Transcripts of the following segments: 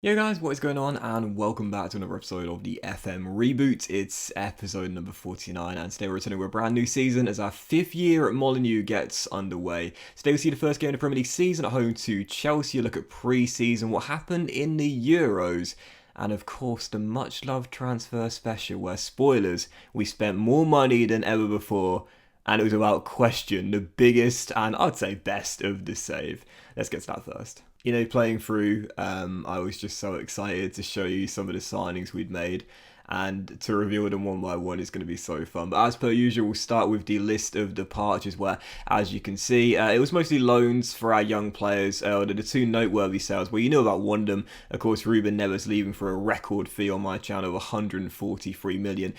Yo guys, what is going on, and welcome back to another episode of the FM Reboot. It's episode number 49, and today we're returning with a brand new season as our 5th year at Molineux gets underway. Today we see the first game of the Premier League season at home to Chelsea, a look at pre-season, what happened in the Euros, and of course the much loved transfer special where, spoilers, we spent more money than ever before, and it was without question the biggest and I'd say best of the save. Let's get to that first. You know, playing through, I was just so excited to show you some of the signings we'd made, and to reveal them one by one is going to be so fun. But as per usual, we'll start with the list of departures where, as you can see, it was mostly loans for our young players. The two noteworthy sales, well, you know about one of them, of course, Ruben Neves leaving for a record fee on my channel of 143 million.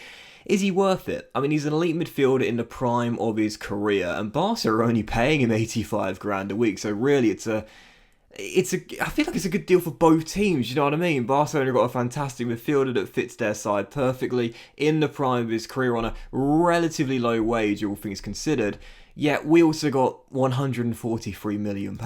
Is he worth it? I mean, he's an elite midfielder in the prime of his career, and Barca are only paying him 85 grand a week, so really I feel like it's a good deal for both teams, you know what I mean? Barcelona got a fantastic midfielder that fits their side perfectly in the prime of his career on a relatively low wage, all things considered. Yet we also got £143 million.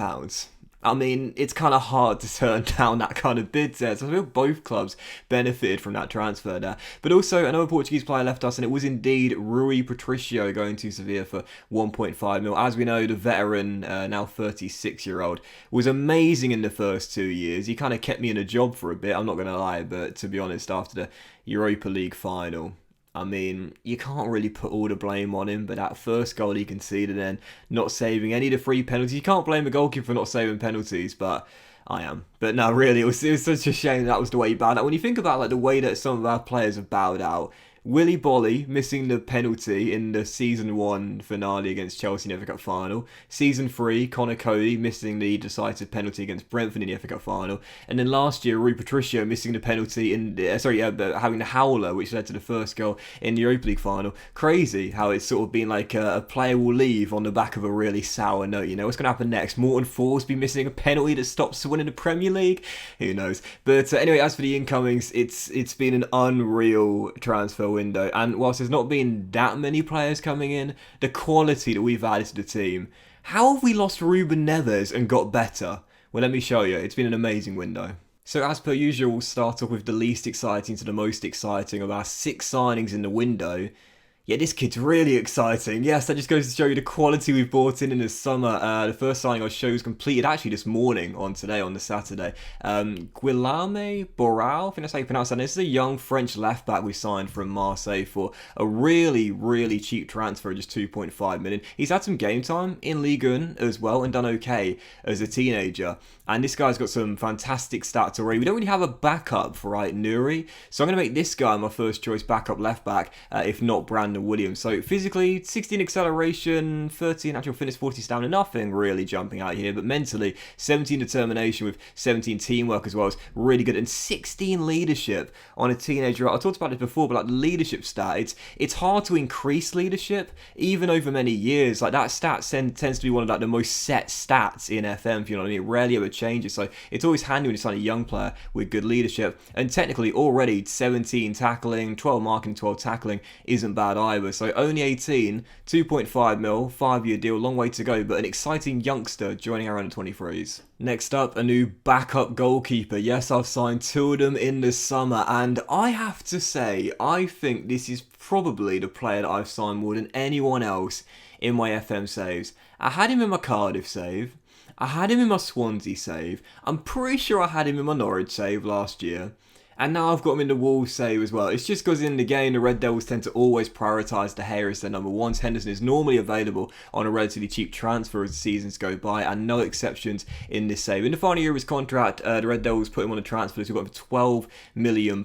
I mean, it's kind of hard to turn down that kind of bid there. So I feel both clubs benefited from that transfer there. But also, another Portuguese player left us, and it was indeed Rui Patricio going to Sevilla for 1.5 mil. As we know, the veteran, now 36-year-old, was amazing in the first 2 years. He kind of kept me in a job for a bit, I'm not going to lie. But to be honest, after the Europa League final, I mean, you can't really put all the blame on him, but that first goal he conceded, then not saving any of the free penalties. You can't blame a goalkeeper for not saving penalties, but I am. But no, really, it was such a shame that was the way he bowed out. When you think about the way that some of our players have bowed out, Willy Bolly missing the penalty in the Season 1 finale against Chelsea in the FA Cup final. Season 3, Connor Cody missing the decisive penalty against Brentford in the FA Cup final. And then last year, Rui Patricio missing the penalty having the howler, which led to the first goal in the Europa League final. Crazy how it's sort of been like a player will leave on the back of a really sour note. You know, what's going to happen next? Morton Forsby missing a penalty that stops winning the Premier League? Who knows? But anyway, as for the incomings, it's been an unreal transfer window, and whilst there's not been that many players coming in, the quality that we've added to the team. How have we lost Ruben Neves and got better? Well, let me show you. It's been an amazing window. So as per usual, we'll start off with the least exciting to the most exciting of our 6 signings in the window. Yeah, this kid's really exciting. Yes, that just goes to show you the quality we've brought in the summer. The first signing I'll show was completed actually this morning on the Saturday. Guillaume Borrell, I think that's how you pronounce that. This is a young French left-back we signed from Marseille for a really, really cheap transfer, just 2.5 million. He's had some game time in Ligue 1 as well and done okay as a teenager. And this guy's got some fantastic stats already. We don't really have a backup for Nuri, so I'm going to make this guy my first choice backup left-back, if not Brandon Williams. So physically, 16 acceleration, 13 actual fitness, 40 stamina, nothing really jumping out here, but mentally, 17 determination with 17 teamwork as well is really good, and 16 leadership on a teenager. I talked about this before, but like the leadership stat, it's hard to increase leadership even over many years. Like that stat tends to be one of the most set stats in FM, if you know what I mean. It rarely ever changes, so it's always handy when you sign a young player with good leadership. And technically already 17 tackling, 12 marking, 12 tackling isn't bad either. So only 18, 2.5 mil, 5-year deal, long way to go, but an exciting youngster joining our under 23s. Next up, a new backup goalkeeper. Yes, I've signed 2 of them in the summer, and I have to say, I think this is probably the player that I've signed more than anyone else in my FM saves. I had him in my Cardiff save, I had him in my Swansea save, I'm pretty sure I had him in my Norwich save last year, and now I've got him in the Wolves save as well. It's just because in the game, the Red Devils tend to always prioritise De Gea as their number 1. Henderson is normally available on a relatively cheap transfer as the seasons go by, and no exceptions in this save. In the final year of his contract, the Red Devils put him on a transfer list. We've got him for £12 million.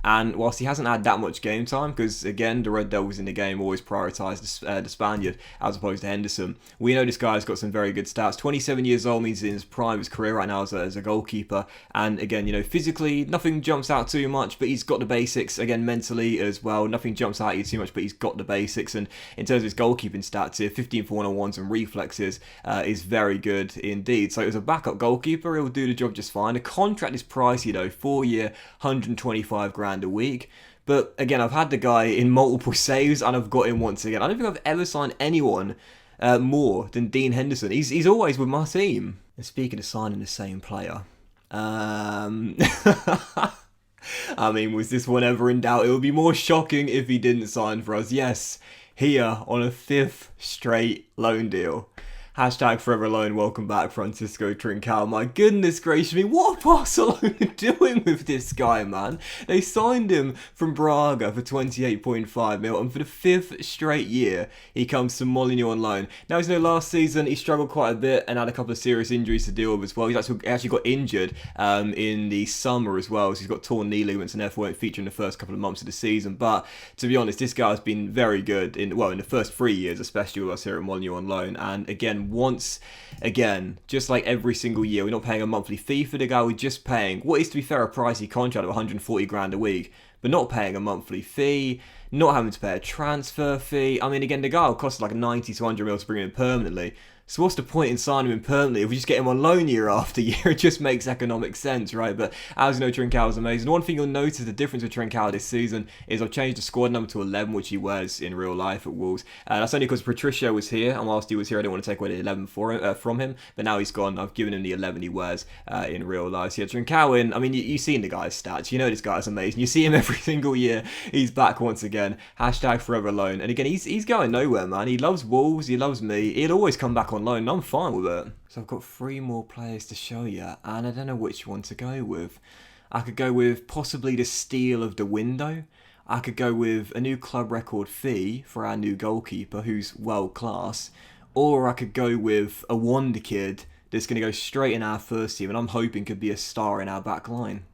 And whilst he hasn't had that much game time, because again, the Red Devils in the game always prioritise the Spaniard as opposed to Henderson, we know this guy's got some very good stats. 27 years old, means in his prime of his career right now as a goalkeeper. And again, you know, physically, nothing jumps out too much, but he's got the basics. Again, mentally as well, nothing jumps out at you too much, but he's got the basics. And in terms of his goalkeeping stats here, 15 for one-on-ones and reflexes is very good indeed. So as a backup goalkeeper, he'll do the job just fine. The contract is pricey though, 4-year, 125 grand a week. But again, I've had the guy in multiple saves and I've got him once again. I don't think I've ever signed anyone more than Dean Henderson. He's always with my team. And speaking of signing the same player, I mean, was this one ever in doubt? It would be more shocking if he didn't sign for us. Yes, here on a 5th straight loan deal. Hashtag forever loan. Welcome back, Francisco Trincao. My goodness gracious me, what are Barcelona doing with this guy, man? They signed him from Braga for 28.5 mil, and for the 5th straight year, he comes to Molineux on loan. Now, as you know, last season, he struggled quite a bit and had a couple of serious injuries to deal with as well. He's actually got injured in the summer as well, so he's got torn knee ligaments and therefore won't feature in the first couple of months of the season. But to be honest, this guy has been very good in the first 3 years, especially with us here at Molineux on loan. And again, once again, just like every single year, we're not paying a monthly fee for the guy, we're just paying what is, to be fair, a pricey contract of 140 grand a week, but not paying a monthly fee, not having to pay a transfer fee. I mean, again, the guy will cost like 90 to 100 mil to bring him in permanently. So what's the point in signing him permanently if we just get him on loan year after year? It just makes economic sense, right? But as you know, Trincao is amazing. One thing you'll notice, the difference with Trincao this season is I've changed the squad number to 11, which he wears in real life at Wolves. That's only because Patricio was here, and whilst he was here, I didn't want to take away the 11 from him. But now he's gone. I've given him the 11 he wears in real life. So yeah, Trincao, I mean, you've seen the guy's stats. You know this guy's amazing. You see him every single year. He's back once again. Hashtag forever loan. And again, he's going nowhere, man. He loves Wolves. He loves me. He'll always come back on loan, and I'm fine with it. So I've got 3 more players to show you, and I don't know which one to go with. I could go with possibly the steal of the window. I could go with a new club record fee for our new goalkeeper, who's world class. Or I could go with a wonder kid that's going to go straight in our first team, and I'm hoping could be a star in our back line.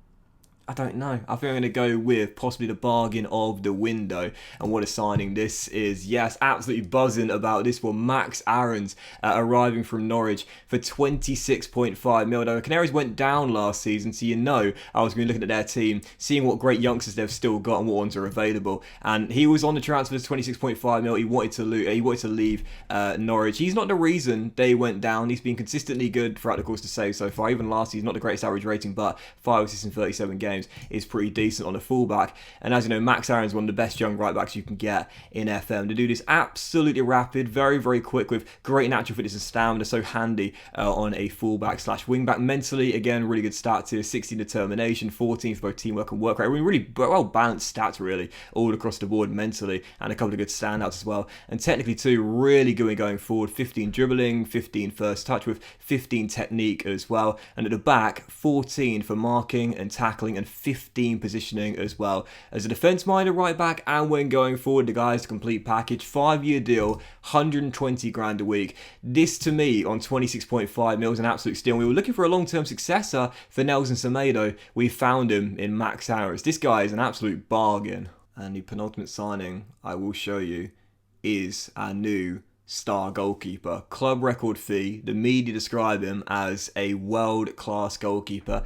I don't know. I think I'm going to go with possibly the bargain of the window. And what a signing this is. Yes, absolutely buzzing about this one. Max Aarons arriving from Norwich for 26.5 mil. Now, the Canaries went down last season, so you know I was going to be looking at their team, seeing what great youngsters they've still got and what ones are available. And he was on the transfer for 26.5 mil. He wanted to leave Norwich. He's not the reason they went down. He's been consistently good throughout the course to save so far. Even last season, not the greatest average rating, but 5 assists in 37 games. Is pretty decent on a fullback. And as you know, Max Aarons is one of the best young right backs you can get in FM. The dude is absolutely rapid, very, very quick with great natural fitness and stamina, so handy on a fullback / wingback. Mentally, again, really good stats here. 16 determination, 14 for both teamwork and work rate. Really well balanced stats, really, all across the board mentally, and a couple of good standouts as well. And technically too, really good going forward. 15 dribbling, 15 first touch with 15 technique as well. And at the back, 14 for marking and tackling and 15 positioning as well. As a defence-minded right back, and when going forward, the guy's a complete package. 5-year deal, 120 grand a week. This to me on 26.5 mil is an absolute steal. We were looking for a long-term successor for Nelson Semedo. We found him in Max Aarons. This guy is an absolute bargain. And the penultimate signing I will show you is our new star goalkeeper. Club record fee. The media describe him as a world-class goalkeeper.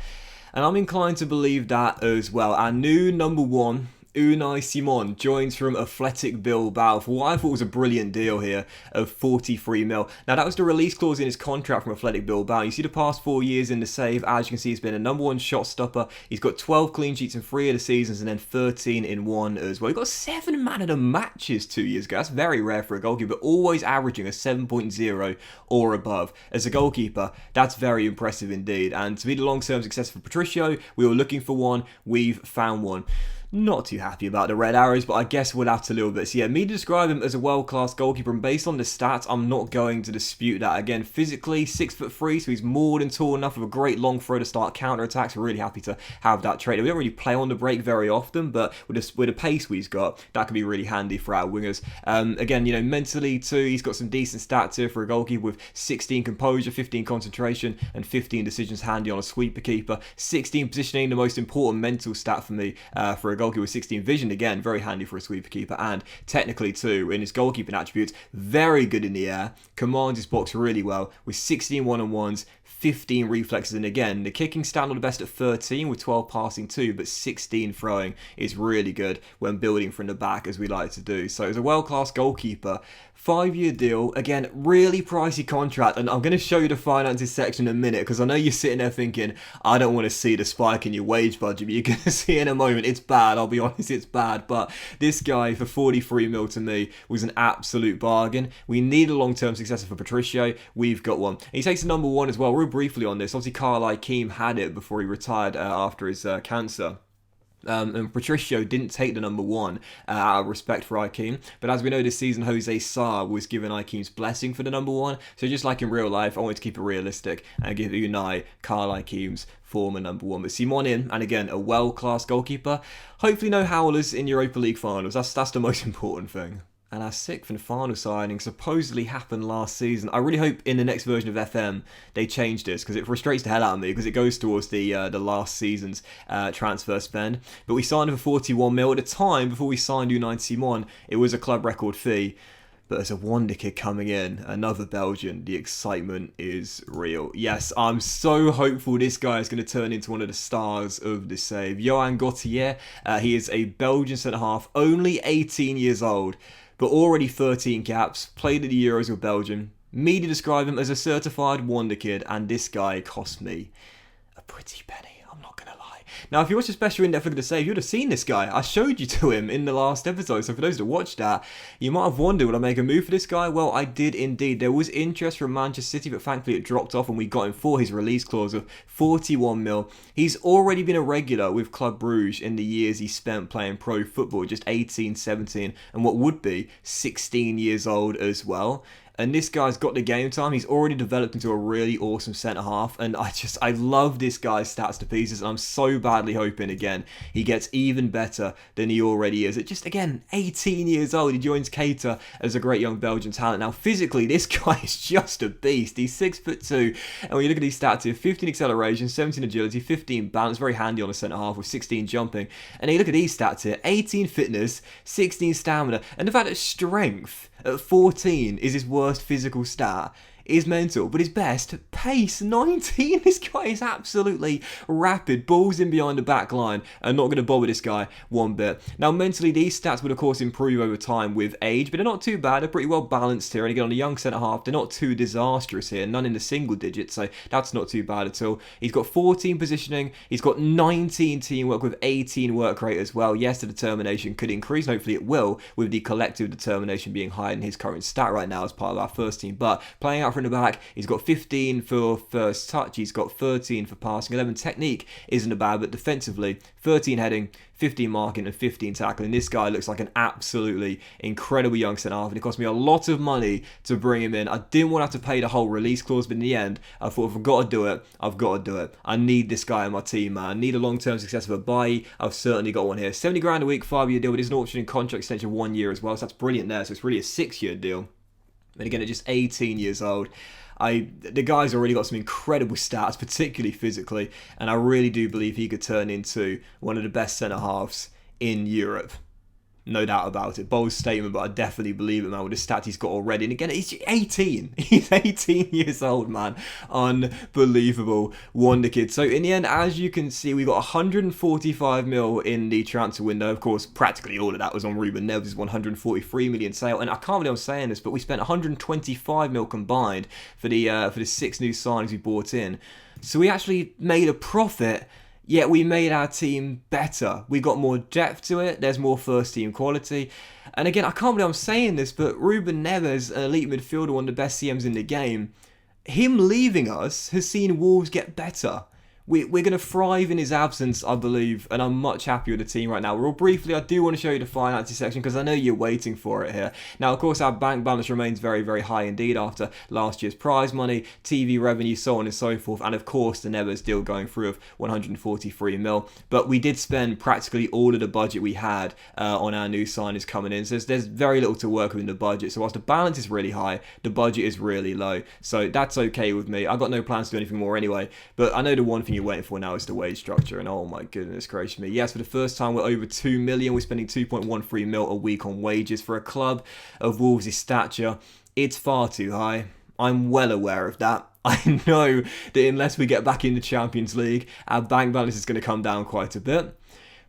And I'm inclined to believe that as well. Our new number 1, Unai Simon, joins from Athletic Bilbao for what I thought was a brilliant deal here of 43 mil. Now, that was the release clause in his contract from Athletic Bilbao. You see the past 4 years in the save. As you can see, he's been a number 1 shot stopper. He's got 12 clean sheets in 3 of the seasons and then 13 in 1 as well. He got 7 man of the matches 2 years ago. That's very rare for a goalkeeper, always averaging a 7.0 or above. As a goalkeeper, that's very impressive indeed. And to be the long-term success for Patricio, we were looking for one. We've found one. Not too happy about the red arrows, but I guess we'll have to a little bit. So yeah, me to describe him as a world-class goalkeeper, and based on the stats, I'm not going to dispute that. Again, physically, 6'3", so he's more than tall enough with a great long throw to start counter-attacks. We're really happy to have that trait. We don't really play on the break very often, but with the pace we've got, that could be really handy for our wingers. Again, you know, mentally too, he's got some decent stats here for a goalkeeper with 16 composure, 15 concentration, and 15 decisions handy on a sweeper keeper. 16 positioning, the most important mental stat for me for a goalkeeper with 16 vision, again, very handy for a sweeper keeper. And technically too, in his goalkeeping attributes, very good in the air, commands his box really well with 16 one-on-ones, 15 reflexes, and again, the kicking stand on the best at 13 with 12 passing too, but 16 throwing is really good when building from the back, as we like to do. So as a world-class goalkeeper, 5-year deal, again, really pricey contract, and I'm going to show you the finances section in a minute, because I know you're sitting there thinking, I don't want to see the spike in your wage budget, but you're going to see in a moment, it's bad, I'll be honest, it's bad, but this guy for 43 mil to me was an absolute bargain. We need a long-term successor for Patricio, we've got one. He takes the number 1 as well. We're briefly on this. Obviously, Carl Ikeem had it before he retired after his cancer. And Patricio didn't take the number 1 out of respect for Ikeem. But as we know this season, Jose Sarr was given Ikeem's blessing for the number 1. So just like in real life, I wanted to keep it realistic and give Unai Carl Ikeem's former number 1. But Simon in, and again, a world-class goalkeeper. Hopefully no howlers in Europa League finals. That's the most important thing. And our 6th and final signing supposedly happened last season. I really hope in the next version of FM they change this, because it frustrates the hell out of me, because it goes towards the last season's transfer spend. But we signed him for 41 mil. At the time, before we signed Unai Simon, it was a club record fee. But there's a wonder kid coming in, another Belgian. The excitement is real. Yes, I'm so hopeful this guy is going to turn into one of the stars of the save. Johan Gauthier, he is a Belgian centre-half, only 18 years old, but already 13 caps, played at the Euros with Belgium. Media describe him as a certified wonder kid, and this guy cost me a pretty penny. I'm not going to lie. Now, if you watch a special in-depth look at the save, you would have seen this guy. I showed you to him in the last episode, so for those that watched that, you might have wondered, would I make a move for this guy? Well, I did indeed. There was interest from Manchester City, but thankfully it dropped off and we got him for his release clause of 41 mil. He's already been a regular with Club Brugge in the years he spent playing pro football, just 18, 17, and what would be 16 years old as well. And this guy's got the game time. He's already developed into a really awesome centre-half. And I love this guy's stats to pieces. And I'm so badly hoping, again, he gets even better than he already is. At just, again, 18 years old, he joins Keita as a great young Belgian talent. Now, physically, this guy is just a beast. He's 6'2". And when you look at these stats here, 15 acceleration, 17 agility, 15 balance, very handy on a centre-half with 16 jumping. And then you look at these stats here, 18 fitness, 16 stamina. And the fact that strength at 14 is his worst physical stat is mental, but his best, pace, 19. This guy is absolutely rapid. Balls in behind the back line are not going to bother this guy one bit. Now, mentally, these stats would, of course, improve over time with age, but they're not too bad. They're pretty well balanced here. And again, on a young centre-half, they're not too disastrous here. None in the single digits, so that's not too bad at all. He's got 14 positioning. He's got 19 teamwork with 18 work rate as well. Yes, the determination could increase. Hopefully it will, with the collective determination being higher than his current stat right now as part of our first team. But playing out in the back, he's got 15 for first touch, he's got 13 for passing, 11 technique isn't a bad, but defensively 13 heading, 15 marking and 15 tackling. This guy looks like an absolutely incredible young centre-half, and it cost me a lot of money to bring him in. I didn't want to have to pay the whole release clause, but in the end I thought if I've got to do it, I've got to do it. I need this guy in my team, man. I need a long-term success of a buy. I've certainly got one here. 70 grand a week, 5-year deal, but there's an option in contract extension 1 year as well, so that's brilliant there. So it's really a 6-year deal. And again, at just 18 years old, the guy's already got some incredible stats, particularly physically, and I really do believe he could turn into one of the best centre-halves in Europe. No doubt about it. Bold statement, but I definitely believe it, man, with the stats he's got already. And again, he's 18. He's 18 years old, man. Unbelievable wonder kid. So in the end, as you can see, we got 145 mil in the transfer window. Of course, practically all of that was on Ruben Neves' 143 million sale. And I can't believe I'm saying this, but we spent 125 mil combined for the 6 new signings we bought in. So we actually made a profit. Yet we made our team better. We got more depth to it. There's more first team quality. And again, I can't believe I'm saying this, but Ruben Neves, an elite midfielder, one of the best CMs in the game, him leaving us has seen Wolves get better. We're going to thrive in his absence, I believe, and I'm much happier with the team right now. Real briefly, I do want to show you the finances section because I know you're waiting for it here. Now, of course, our bank balance remains very, very high indeed after last year's prize money, TV revenue, so on and so forth, and of course, the Neves deal going through of 143 mil. But we did spend practically all of the budget we had on our new signings coming in, so there's very little to work with in the budget. So whilst the balance is really high, the budget is really low. So that's okay with me. I've got no plans to do anything more anyway, but I know the one thing you're waiting for now is the wage structure, and oh my goodness gracious me, yes, for the first time we're over 2 million. We're spending 2.13 mil a week on wages for a club of Wolves' stature. It's far too high. I'm well aware of that. I know that unless we get back in the Champions League, our bank balance is going to come down quite a bit.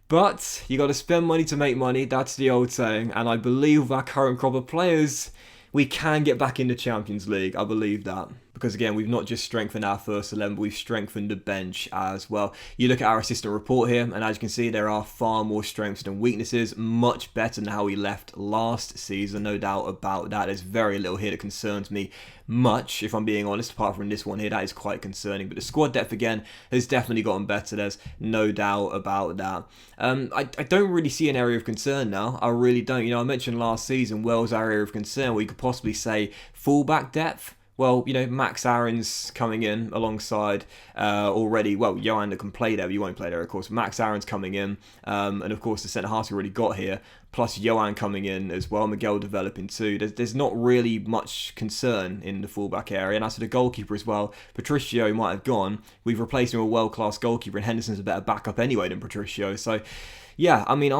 But you got to spend money to make money. That's the old saying, and I believe with our current crop of players, we can get back in the Champions League. I believe that. because again, we've not just strengthened our first 11, but we've strengthened the bench as well. You look at our assistant report here, and as you can see, there are far more strengths than weaknesses, much better than how we left last season, no doubt about that. There's very little here that concerns me much, if I'm being honest, apart from this one here. That is quite concerning, but the squad depth again has definitely gotten better. There's no doubt about that. I don't really see an area of concern now. I really don't. You know, I mentioned last season, where's our area of concern? We could possibly say fullback depth. Well, you know, Max Aaron's coming in alongside already. Well, Johan that can play there, but you won't play there, of course. Max Aaron's coming in, and of course the centre halves we already got here, plus Johan coming in as well. Miguel developing too. There's not really much concern in the fullback area, and as for the goalkeeper as well, Patricio might have gone. We've replaced him with a world-class goalkeeper, and Henderson's a better backup anyway than Patricio. So, yeah, I mean,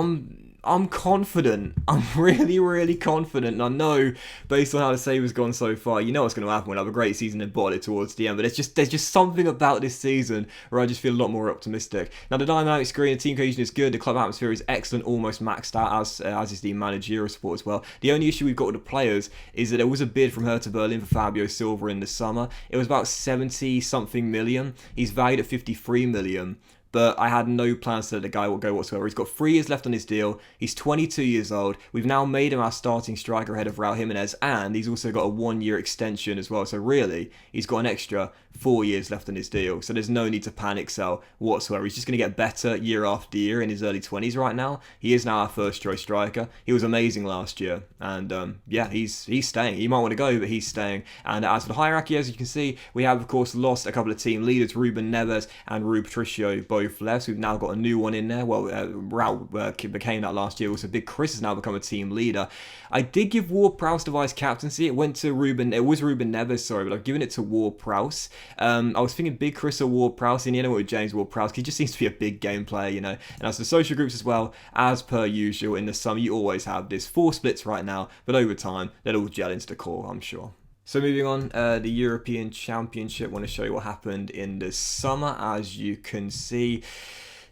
I'm confident. I'm really, really confident. And I know, based on how the save has gone so far, you know what's going to happen. We'll have a great season and bottle it towards the end. But there's just something about this season where I just feel a lot more optimistic. Now, the dynamic screen, the team cohesion is good. The club atmosphere is excellent, almost maxed out, as is the managerial support as well. The only issue we've got with the players is that there was a bid from Hertha Berlin for Fabio Silva in the summer. It was about 70-something million. He's valued at 53 million. But I had no plans to let the guy go whatsoever. He's got 3 years left on his deal. He's 22 years old. We've now made him our starting striker ahead of Raul Jimenez, and he's also got a 1-year extension as well. So really, he's got an extra 4 years left on his deal. So there's no need to panic sell whatsoever. He's just going to get better year after year in his early 20s right now. He is now our first choice striker. He was amazing last year. And yeah, he's staying. He might want to go, but he's staying. And as for the hierarchy, as you can see, we have, of course, lost a couple of team leaders, Ruben Neves and Rui Patricio, both left. So we've now got a new one in there. Well, Raul became that last year. Also, Big Chris has now become a team leader. I did give Ward-Prowse the vice captaincy. It went to Ruben. It was Ruben Neves, sorry, but I've given it to Ward-Prowse. I was thinking Big Chris or Ward-Prowse, and you know what with James Ward-Prowse, he just seems to be a big game player, you know. And as the social groups as well, as per usual in the summer, you always have this 4 splits right now, but over time they'll all gel into the core, I'm sure. So moving on, the European Championship. I want to show you what happened in the summer. As you can see,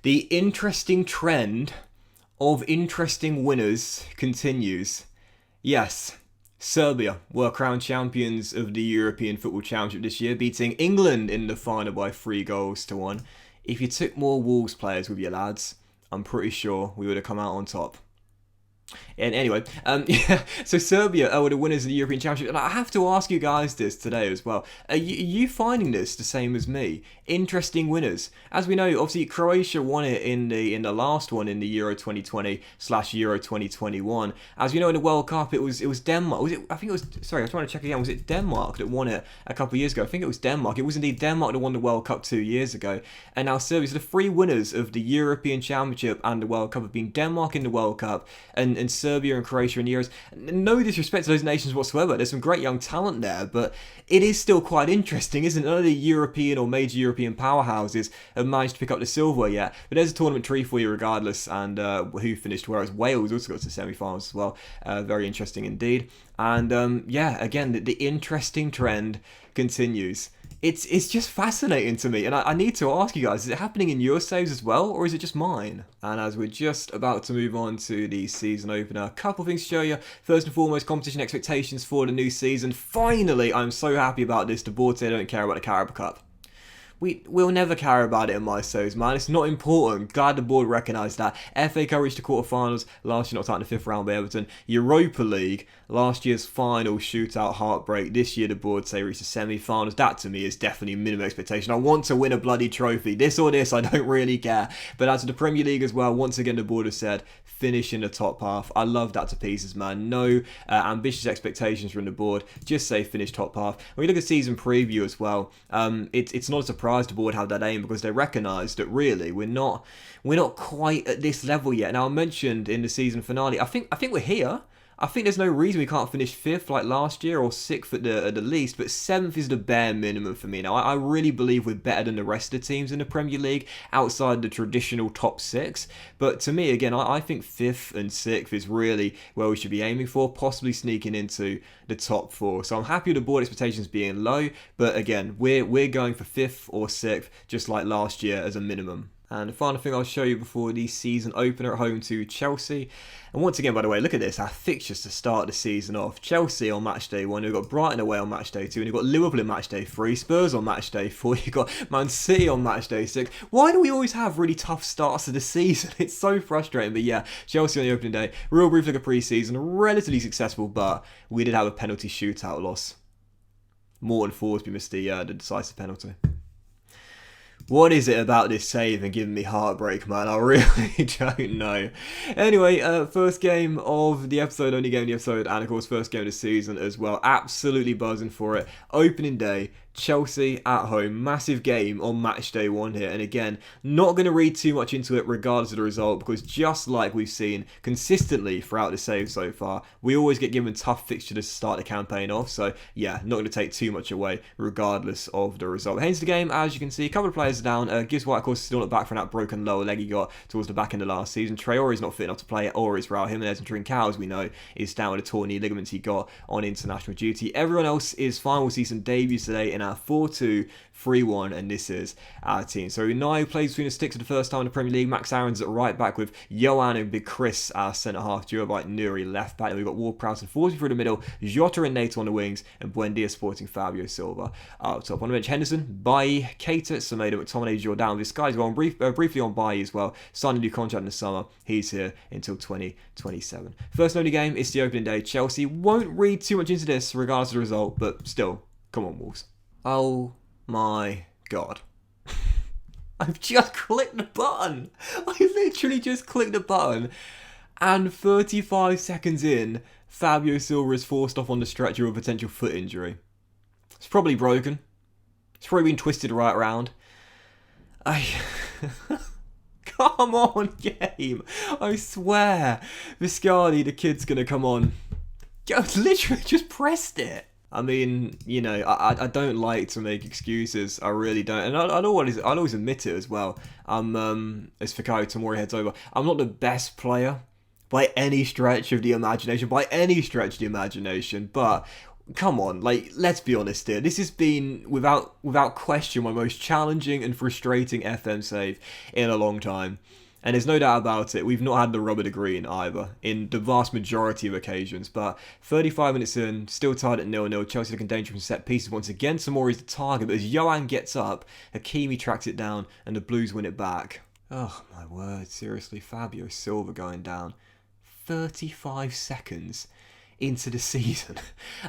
the interesting trend of interesting winners continues. Yes, Serbia were crowned champions of the European Football Championship this year, beating England in the final by 3-1. If you took more Wolves players with your lads, I'm pretty sure we would have come out on top. And anyway, yeah, so Serbia were the winners of the European Championship. And I have to ask you guys this today as well. Are you finding this the same as me? Interesting winners. As we know, obviously, Croatia won it in the last one in the Euro 2020/Euro 2021. As we know, in the World Cup, it was Denmark. I think it was, sorry, I was trying to check again. Was it Denmark that won it a couple of years ago? I think it was Denmark. It was indeed Denmark that won the World Cup 2 years ago. And now Serbia, so the 3 winners of the European Championship and the World Cup have been Denmark in the World Cup and Serbia and Croatia in the Euros. No disrespect to those nations whatsoever. There's some great young talent there, but it is still quite interesting, isn't it? None of the European or major European powerhouses have managed to pick up the silver yet. But there's a tournament tree for you regardless, and who finished where. Wales also got to the semi-finals as well. Very interesting indeed. And yeah, again, the interesting trend continues. It's just fascinating to me, and I need to ask you guys, is it happening in your saves as well, or is it just mine? And as we're just about to move on to the season opener, a couple of things to show you. First and foremost, competition expectations for the new season. Finally, I'm so happy about this. The board say they don't care about the Carabao Cup. We'll never care about it in my saves, man. It's not important. Glad the board recognised that. FA Cup reached the quarterfinals. Last year knocked out in the 5th round by Everton. Europa League, last year's final shootout heartbreak. This year the board say reached the semi-finals. That to me is definitely minimum expectation. I want to win a bloody trophy. This or this, I don't really care. But as for the Premier League as well, once again the board has said finish in the top half. I love that to pieces, man. No ambitious expectations from the board. Just say finish top half. When you look at season preview as well, it's not a surprise the board have that aim because they recognise that really we're not quite at this level yet. Now I mentioned in the season finale, I think we're here. I think there's no reason we can't finish 5th like last year or 6th at the least, but 7th is the bare minimum for me. Now, I really believe we're better than the rest of the teams in the Premier League outside the traditional top 6. But to me, again, I think 5th and 6th is really where we should be aiming for, possibly sneaking into the top 4. So I'm happy with the board expectations being low, but again, we're going for 5th or 6th, just like last year as a minimum. And the final thing I'll show you before the season opener at home to Chelsea. And once again, by the way, look at this, our fixtures to start the season off. Chelsea on match day 1, we've got Brighton away on match day 2, and you've got Liverpool on match day 3, Spurs on match day 4, you've got Man City on match day 6. Why do we always have really tough starts to the season? It's so frustrating, but yeah, Chelsea on the opening day, real brief look at pre-season, relatively successful, but we did have a penalty shootout loss. Morton Forsby missed the decisive penalty. What is it about this save and giving me heartbreak, man? I really don't know. Anyway, first game of the episode, only game of the episode, and of course first game of the season as well. Absolutely buzzing for it. Opening day, Chelsea at home, massive game on match day 1 here, and again, not going to read too much into it regardless of the result, because just like we've seen consistently throughout the save so far, we always get given tough fixtures to start the campaign off, so yeah, not going to take too much away regardless of the result. Hence the game, as you can see, a couple of players down. Gibbs White, of course, still not back from that broken lower leg he got towards the back end of last season. Traore's not fit enough to play, or is Raul Jimenez, and Trincao, as we know, is down with a torn knee ligaments he got on international duty. Everyone else is fine. We'll see some debuts today in our 4-2-3-1, and this is our team. So Unai plays between the sticks for the first time in the Premier League. Max Aaron's at right back with Johan and Big Chris, our centre-half duo, by Nuri left back. And we've got Ward-Prowse and Forsby through the middle, Jota and Nato on the wings, and Buendia supporting Fabio Silva up top. On the bench, Henderson, Bailly, Keita, Semedo, McTominay, Jordan. This guy's gone briefly on Bailly as well. Signed a new contract in the summer. He's here until 2027. First and only game, it's the opening day. Chelsea won't read too much into this regardless of the result, but still, come on, Wolves. Oh my god. I've just clicked the button. I literally just clicked the button, and 35 seconds in, Fabio Silva is forced off on the stretcher with a potential foot injury. It's probably broken. It's probably been twisted right around. Come on, game. I swear. Viscardi, the kid's going to come on. I literally just pressed it. I mean, you know, I don't like to make excuses. I really don't. And I'll always admit it as well. As Fikayo Tomori heads over, I'm not the best player by any stretch of the imagination. But come on, like, let's be honest here. This has been, without question, my most challenging and frustrating FM save in a long time. And there's no doubt about it, we've not had the rubber to green either, in the vast majority of occasions. But 35 minutes in, still tied at 0-0, Chelsea looking dangerous from set pieces once again. Tomori's the target, but as Johan gets up, Hakimi tracks it down, and the Blues win it back. Oh my word, seriously, Fabio Silva going down. 35 seconds into the season.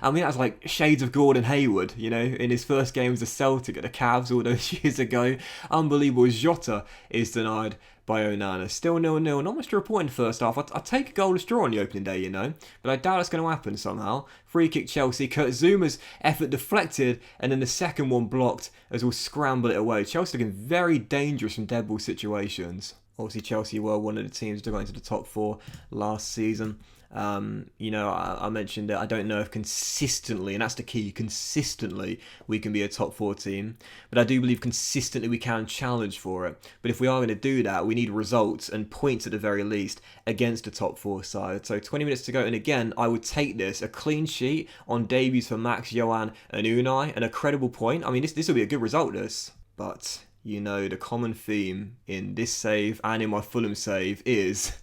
I mean, that's like shades of Gordon Hayward, you know, in his first game as a Celtic at the Cavs all those years ago. Unbelievable. Jota is denied by Onana. Still 0-0. Not much to report in the first half. I'd take a goalless draw on the opening day, you know, but I doubt it's going to happen somehow. Free kick Chelsea. Kurt Zuma's effort deflected, and then the second one blocked as we'll scramble it away. Chelsea looking very dangerous from dead ball situations. Obviously, Chelsea were one of the teams to go into the top 4 last season. You know, I mentioned that I don't know if consistently, and that's the key, consistently we can be a top 4 team, but I do believe consistently we can challenge for it. But if we are going to do that, we need results and points at the very least against the top 4 side. So 20 minutes to go, and again, I would take this, a clean sheet on debuts for Max, Johan and Unai, and a credible point. I mean, this will be a good result, this. But, you know, the common theme in this save and in my Fulham save is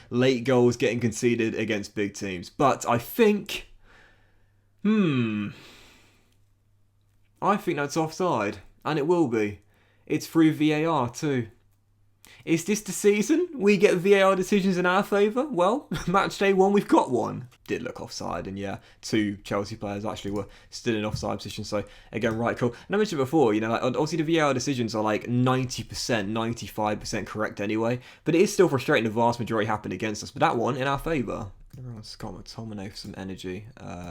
late goals getting conceded against big teams. But I think, I think that's offside. And it will be. It's through VAR too. Is this the season we get VAR decisions in our favour? Well, match day 1, we've got one. Did look offside, and yeah, 2 Chelsea players actually were still in offside position. So again, right, cool. And I mentioned before, you know, like, obviously the VAR decisions are like 90%, 95% correct anyway, but it is still frustrating. The vast majority happened against us, but that one in our favour. Everyone's got McTominay for some energy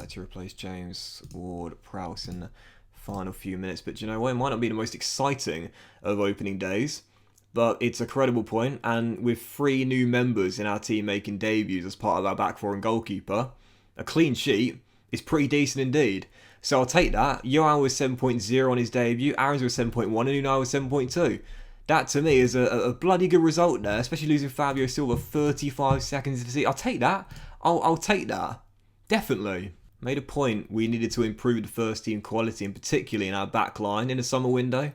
to replace James Ward-Prowse in the final few minutes. But you know what? It might not be the most exciting of opening days, but it's a credible point, and with 3 new members in our team making debuts as part of our back 4 and goalkeeper, a clean sheet is pretty decent indeed. So I'll take that. Johan was 7.0 on his debut, Aaron's was 7.1, and Unai was 7.2. That to me is a bloody good result there, especially losing Fabio Silva 35 seconds into the season. I'll take that. I'll take that. Definitely. Made a point we needed to improve the first team quality, and particularly in our back line in the summer window.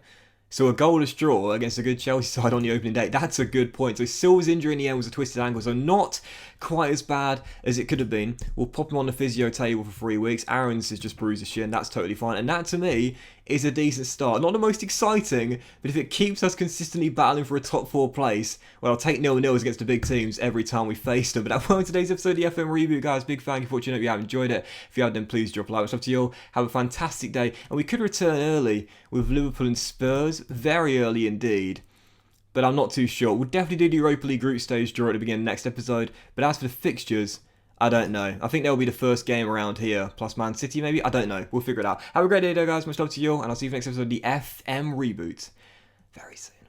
So a goalless draw against a good Chelsea side on the opening day, that's a good point. So Silva's injury in the end was a twisted ankle, so not quite as bad as it could have been. We'll pop him on the physio table for 3 weeks. Aaron's has just bruised his shin, that's totally fine. And that to me is a decent start. Not the most exciting, but if it keeps us consistently battling for a top 4 place, well, I'll take 0-0s against the big teams every time we face them. But that's all today's episode of the FM Reboot, guys. Big thank you for watching. Hope you have enjoyed it. If you have, then please drop a like. It's up to you all. Have a fantastic day. And we could return early with Liverpool and Spurs. Very early indeed. But I'm not too sure. We'll definitely do the Europa League group stage draw at the beginning of the next episode. But as for the fixtures, I don't know. I think that'll be the first game around here, plus Man City maybe? I don't know. We'll figure it out. Have a great day though, guys. Much love to you all, and I'll see you for the next episode of the FM Reboot very soon.